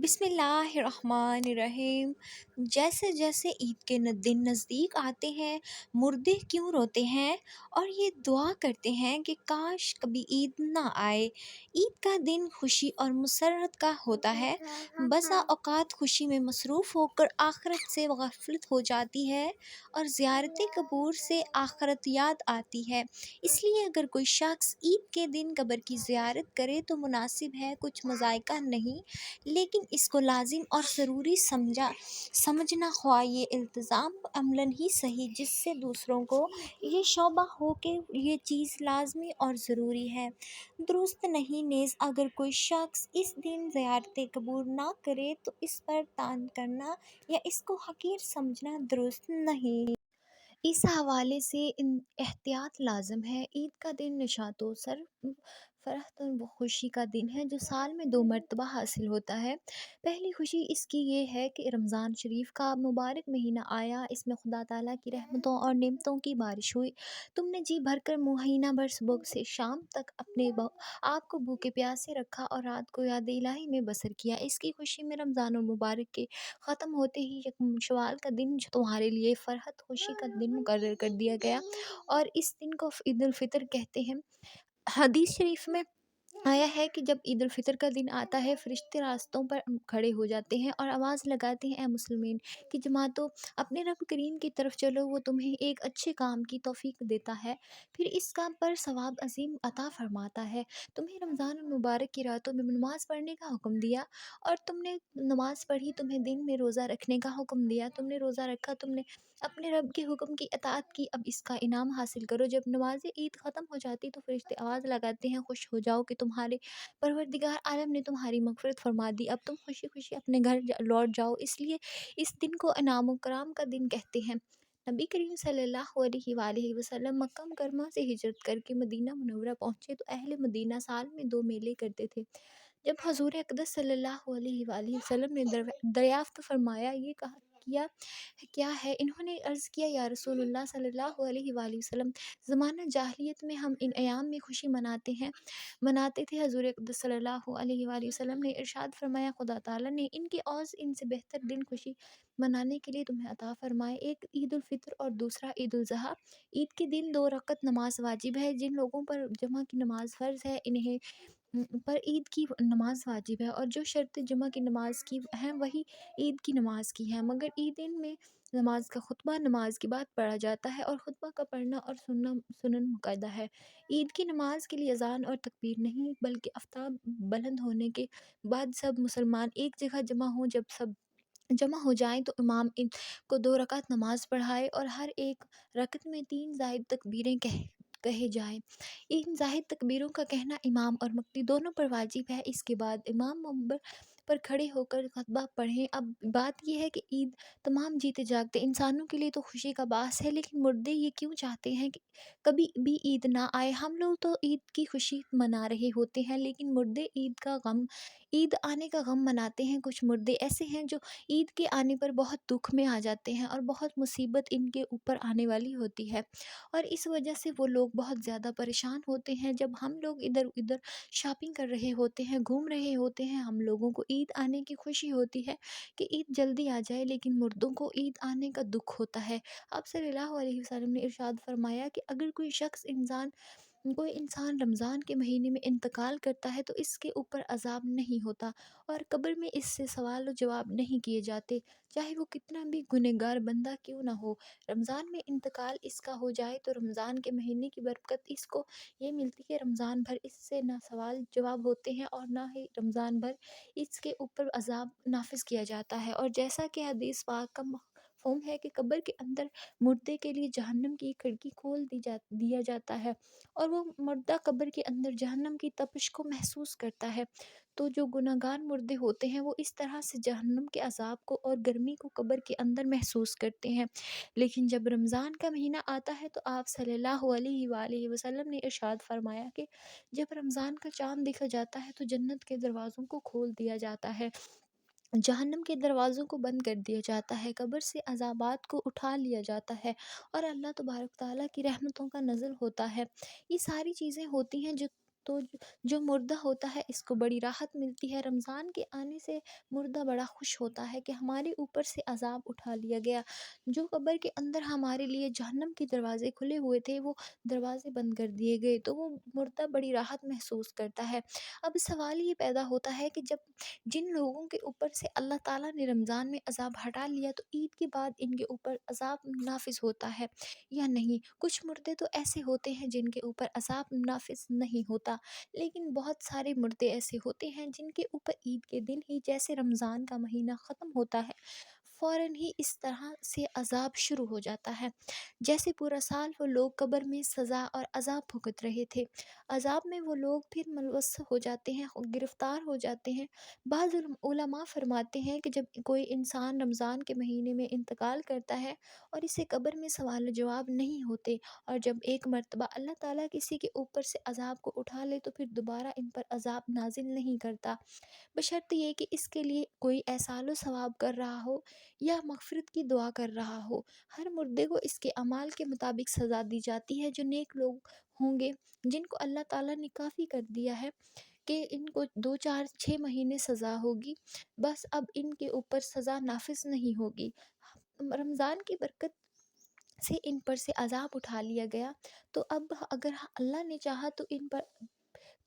بسم اللہ الرحمن الرحیم۔ جیسے جیسے عید کے دن نزدیک آتے ہیں، مردے کیوں روتے ہیں اور یہ دعا کرتے ہیں کہ کاش کبھی عید نہ آئے۔ عید کا دن خوشی اور مسرت کا ہوتا ہے، بسا اوقات خوشی میں مصروف ہو کر آخرت سے غفلت ہو جاتی ہے اور زیارت قبور سے آخرت یاد آتی ہے۔ اس لیے اگر کوئی شخص عید کے دن قبر کی زیارت کرے تو مناسب ہے، کچھ مضائقہ نہیں، لیکن اس کو لازم اور ضروری سمجھنا، خواہ یہ التزام عملاً ہی صحیح، جس سے دوسروں کو یہ شعبہ ہو کہ یہ چیز لازمی اور ضروری ہے، درست نہیں۔ نیز اگر کوئی شخص اس دن زیارت قبور نہ کرے تو اس پر طعن کرنا یا اس کو حقیر سمجھنا درست نہیں۔ اس حوالے سے احتیاط لازم ہے۔ عید کا دن نشاط و فرحت و خوشی کا دن ہے جو سال میں 2 مرتبہ حاصل ہوتا ہے۔ پہلی خوشی اس کی یہ ہے کہ رمضان شریف کا مبارک مہینہ آیا، اس میں خدا تعالیٰ کی رحمتوں اور نعمتوں کی بارش ہوئی۔ تم نے جی بھر کر مہینہ بھر صبح سے شام تک اپنے آپ کو بھوکے پیاسے رکھا اور رات کو یاد الہی میں بسر کیا۔ اس کی خوشی میں رمضان المبارک کے ختم ہوتے ہی یکم شوال کا دن تمہارے لیے فرحت خوشی کا دن مقرر کر دیا گیا اور اس دن کو عید الفطر کہتے ہیں۔ حدیث شریف میں آیا ہے کہ جب عید الفطر کا دن آتا ہے، فرشتے راستوں پر کھڑے ہو جاتے ہیں اور آواز لگاتے ہیں، اے مسلمین کی جماعتوں، اپنے رب کریم کی طرف چلو، وہ تمہیں ایک اچھے کام کی توفیق دیتا ہے، پھر اس کام پر ثواب عظیم عطا فرماتا ہے۔ تمہیں رمضان المبارک کی راتوں میں نماز پڑھنے کا حکم دیا اور تم نے نماز پڑھی، تمہیں دن میں روزہ رکھنے کا حکم دیا، تم نے روزہ رکھا، تم نے اپنے رب کے حکم کی اطاعت کی، اب اس کا انعام حاصل کرو۔ جب نماز عید ختم ہو جاتی تو فرشتے آواز لگاتے ہیں، خوش ہو جاؤ کہ تمہارے پروردگار عالم نے تمہاری مغفرت فرما دی، اب تم خوشی خوشی اپنے گھر لوٹ جاؤ۔ اس لیے اس دن کو انعام و کرام کا دن کہتے ہیں۔ نبی کریم صلی اللہ علیہ وآلہ وسلم مکہ مکرمہ سے ہجرت کر کے مدینہ منورہ پہنچے تو اہل مدینہ سال میں 2 میلے کرتے تھے۔ جب حضور اقدس صلی اللہ علیہ وآلہ وسلم نے دریافت فرمایا یہ کیا ہے، انہوں نے عرض کیا، یا رسول اللہ صلی اللہ علیہ وآلہ وسلم، زمانہ جاہلیت میں ہم ان ایام میں خوشی مناتے تھے۔ حضور اقدس صلی اللہ علیہ وآلہ وسلم نے ارشاد فرمایا، خدا تعالیٰ نے ان کے عوض ان سے بہتر دن خوشی منانے کے لیے تمہیں عطا فرمائے، ایک عید الفطر اور دوسرا عید الاضحیٰ۔ عید کے دن 2 رکعت نماز واجب ہے، جن لوگوں پر جمعہ کی نماز فرض ہے انہیں پر عید کی نماز واجب ہے، اور جو شرط جمعہ کی نماز کی ہیں وہی عید کی نماز کی ہیں، مگر عیدین میں نماز کا خطبہ نماز کے بعد پڑھا جاتا ہے اور خطبہ کا پڑھنا اور سننا سنن مقیدہ ہے۔ عید کی نماز کے لیے اذان اور تکبیر نہیں، بلکہ آفتاب بلند ہونے کے بعد سب مسلمان ایک جگہ جمع ہوں، جب سب جمع ہو جائیں تو امام ان کو 2 رکعت نماز پڑھائے اور ہر ایک رکعت میں 3 زائد تکبیریں کہے جائیں۔ ان زائد تکبیروں کا کہنا امام اور مقتدی دونوں پر واجب ہے۔ اس کے بعد امام منبر پر کھڑے ہو کر خطبہ پڑھیں۔ اب بات یہ ہے کہ عید تمام جیتے جاگتے انسانوں کے لیے تو خوشی کا باعث ہے، لیکن مردے یہ کیوں چاہتے ہیں کہ کبھی بھی عید نہ آئے؟ ہم لوگ تو عید کی خوشی منا رہے ہوتے ہیں، لیکن مردے عید آنے کا غم مناتے ہیں۔ کچھ مردے ایسے ہیں جو عید کے آنے پر بہت دکھ میں آ جاتے ہیں اور بہت مصیبت ان کے اوپر آنے والی ہوتی ہے، اور اس وجہ سے وہ لوگ بہت زیادہ پریشان ہوتے ہیں۔ جب ہم لوگ ادھر ادھر شاپنگ کر رہے ہوتے ہیں، گھوم رہے ہوتے ہیں، ہم لوگوں کو عید آنے کی خوشی ہوتی ہے کہ عید جلدی آ جائے، لیکن مردوں کو عید آنے کا دکھ ہوتا ہے۔ آپ صلی اللہ علیہ وسلم نے ارشاد فرمایا کہ اگر کوئی انسان رمضان کے مہینے میں انتقال کرتا ہے تو اس کے اوپر عذاب نہیں ہوتا اور قبر میں اس سے سوال و جواب نہیں کیے جاتے، چاہے وہ کتنا بھی گنہگار بندہ کیوں نہ ہو۔ رمضان میں انتقال اس کا ہو جائے تو رمضان کے مہینے کی برکت اس کو یہ ملتی ہے، رمضان بھر اس سے نہ سوال جواب ہوتے ہیں اور نہ ہی رمضان بھر اس کے اوپر عذاب نافذ کیا جاتا ہے۔ اور جیسا کہ حدیث پاک کا مفہوم ہے کہ قبر کے اندر مردے کے لیے جہنم کی کھڑکی کھول دیا جاتا ہے اور وہ مردہ قبر کے اندر جہنم کی تپش کو محسوس کرتا ہے، تو جو گناہگار مردے ہوتے ہیں وہ اس طرح سے جہنم کے عذاب کو اور گرمی کو قبر کے اندر محسوس کرتے ہیں۔ لیکن جب رمضان کا مہینہ آتا ہے تو آپ صلی اللہ علیہ وآلہ وسلم نے ارشاد فرمایا کہ جب رمضان کا چاند دیکھا جاتا ہے تو جنت کے دروازوں کو کھول دیا جاتا ہے، جہنم کے دروازوں کو بند کر دیا جاتا ہے، قبر سے عذابات کو اٹھا لیا جاتا ہے اور اللہ تبارک تعالیٰ کی رحمتوں کا نزل ہوتا ہے۔ یہ ساری چیزیں ہوتی ہیں جو تو جو مردہ ہوتا ہے اس کو بڑی راحت ملتی ہے۔ رمضان کے آنے سے مردہ بڑا خوش ہوتا ہے کہ ہمارے اوپر سے عذاب اٹھا لیا گیا۔ جو قبر کے اندر ہمارے لیے جہنم کے دروازے کھلے ہوئے تھے وہ دروازے بند کر دیے گئے، تو وہ مردہ بڑی راحت محسوس کرتا ہے۔ اب سوال یہ پیدا ہوتا ہے کہ جن لوگوں کے اوپر سے اللہ تعالیٰ نے رمضان میں عذاب ہٹا لیا تو عید کے بعد ان کے اوپر عذاب نافذ ہوتا ہے یا نہیں؟ کچھ مردے تو ایسے ہوتے ہیں جن کے اوپر عذاب نافذ نہیں ہوتا، لیکن بہت سارے مردے ایسے ہوتے ہیں جن کے اوپر عید کے دن ہی، جیسے رمضان کا مہینہ ختم ہوتا ہے، فوراً ہی اس طرح سے عذاب شروع ہو جاتا ہے جیسے پورا سال وہ لوگ قبر میں سزا اور عذاب بھگت رہے تھے۔ عذاب میں وہ لوگ پھر ملوث ہو جاتے ہیں، گرفتار ہو جاتے ہیں۔ بعض علماء فرماتے ہیں کہ جب کوئی انسان رمضان کے مہینے میں انتقال کرتا ہے اور اسے قبر میں سوال و جواب نہیں ہوتے، اور جب ایک مرتبہ اللہ تعالیٰ کسی کے اوپر سے عذاب کو اٹھا لے تو پھر دوبارہ ان پر عذاب نازل نہیں کرتا، بشرط یہ کہ اس کے لیے کوئی احسان و ثواب کر رہا ہو یا مغفرت کی دعا کر رہا ہو۔ ہر مردے کو اس کے اعمال کے مطابق سزا دی جاتی ہے۔ جو نیک لوگ ہوں گے جن کو اللہ تعالیٰ نے کافی کر دیا ہے کہ ان کو 2 4 6 مہینے سزا ہوگی، بس اب ان کے اوپر سزا نافذ نہیں ہوگی۔ رمضان کی برکت سے ان پر سے عذاب اٹھا لیا گیا، تو اب اگر اللہ نے چاہا تو ان پر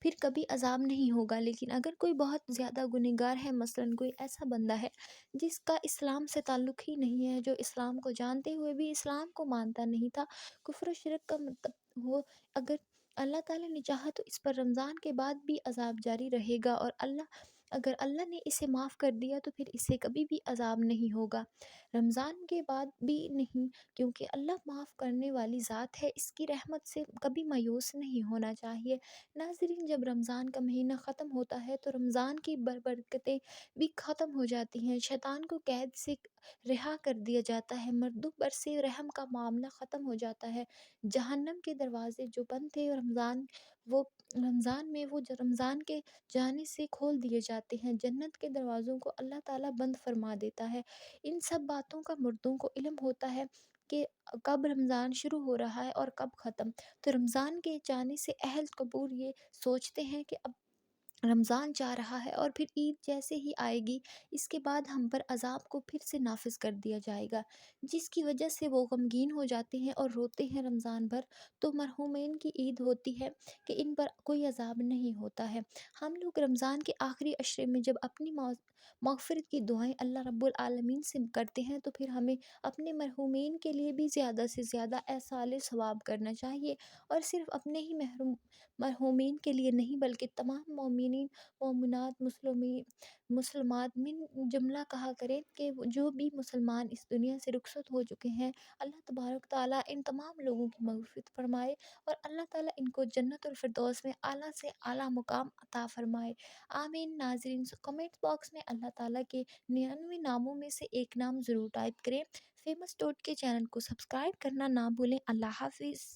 پھر کبھی عذاب نہیں ہوگا۔ لیکن اگر کوئی بہت زیادہ گنہگار ہے، مثلاً کوئی ایسا بندہ ہے جس کا اسلام سے تعلق ہی نہیں ہے، جو اسلام کو جانتے ہوئے بھی اسلام کو مانتا نہیں تھا، کفر و شرک کا مطلب وہ، اگر اللہ تعالیٰ نے چاہا تو اس پر رمضان کے بعد بھی عذاب جاری رہے گا، اور اگر اللہ نے اسے معاف کر دیا تو پھر اسے کبھی بھی عذاب نہیں ہوگا، رمضان کے بعد بھی نہیں، کیونکہ اللہ معاف کرنے والی ذات ہے، اس کی رحمت سے کبھی مایوس نہیں ہونا چاہیے۔ ناظرین، جب رمضان کا مہینہ ختم ہوتا ہے تو رمضان کی برکتیں بھی ختم ہو جاتی ہیں، شیطان کو قید سے رہا کر دیا جاتا ہے، مردوں پر سے رحم کا معاملہ ختم ہو جاتا ہے، جہنم کے دروازے جو بند تھے رمضان میں وہ رمضان کے جانے سے کھول دیے جاتے ہیں، جنت کے دروازوں کو اللہ تعالیٰ بند فرما دیتا ہے۔ ان سب باتوں کا مردوں کو علم ہوتا ہے کہ کب رمضان شروع ہو رہا ہے اور کب ختم، تو رمضان کے جانے سے اہل قبور یہ سوچتے ہیں کہ اب رمضان جا رہا ہے اور پھر عید جیسے ہی آئے گی اس کے بعد ہم پر عذاب کو پھر سے نافذ کر دیا جائے گا، جس کی وجہ سے وہ غمگین ہو جاتے ہیں اور روتے ہیں رمضان بھر۔ تو مرحومین کی عید ہوتی ہے کہ ان پر کوئی عذاب نہیں ہوتا ہے۔ ہم لوگ رمضان کے آخری عشرے میں جب اپنی مغفرت کی دعائیں اللہ رب العالمین سے کرتے ہیں تو پھر ہمیں اپنے مرحومین کے لیے بھی زیادہ سے زیادہ احسان ثواب کرنا چاہیے، اور صرف اپنے ہی مرحومین کے لیے نہیں بلکہ تمام مومنین، مومنات، مسلمات من جملہ کہا کریں کہ جو بھی مسلمان اس دنیا سے رخصت ہو چکے ہیں، اللہ تبارک تعالیٰ ان تمام لوگوں کی مغفرت فرمائے، اور اللہ تعالیٰ ان کو جنت الفردوس میں اعلیٰ سے اعلیٰ مقام عطا فرمائے، آمین۔ ناظرین، کمنٹ باکس میں اللہ تعالیٰ کے 99 ناموں میں سے ایک نام ضرور ٹائپ کریں۔ فیمس ڈاٹ کے چینل کو سبسکرائب کرنا نہ بھولیں۔ اللہ حافظ۔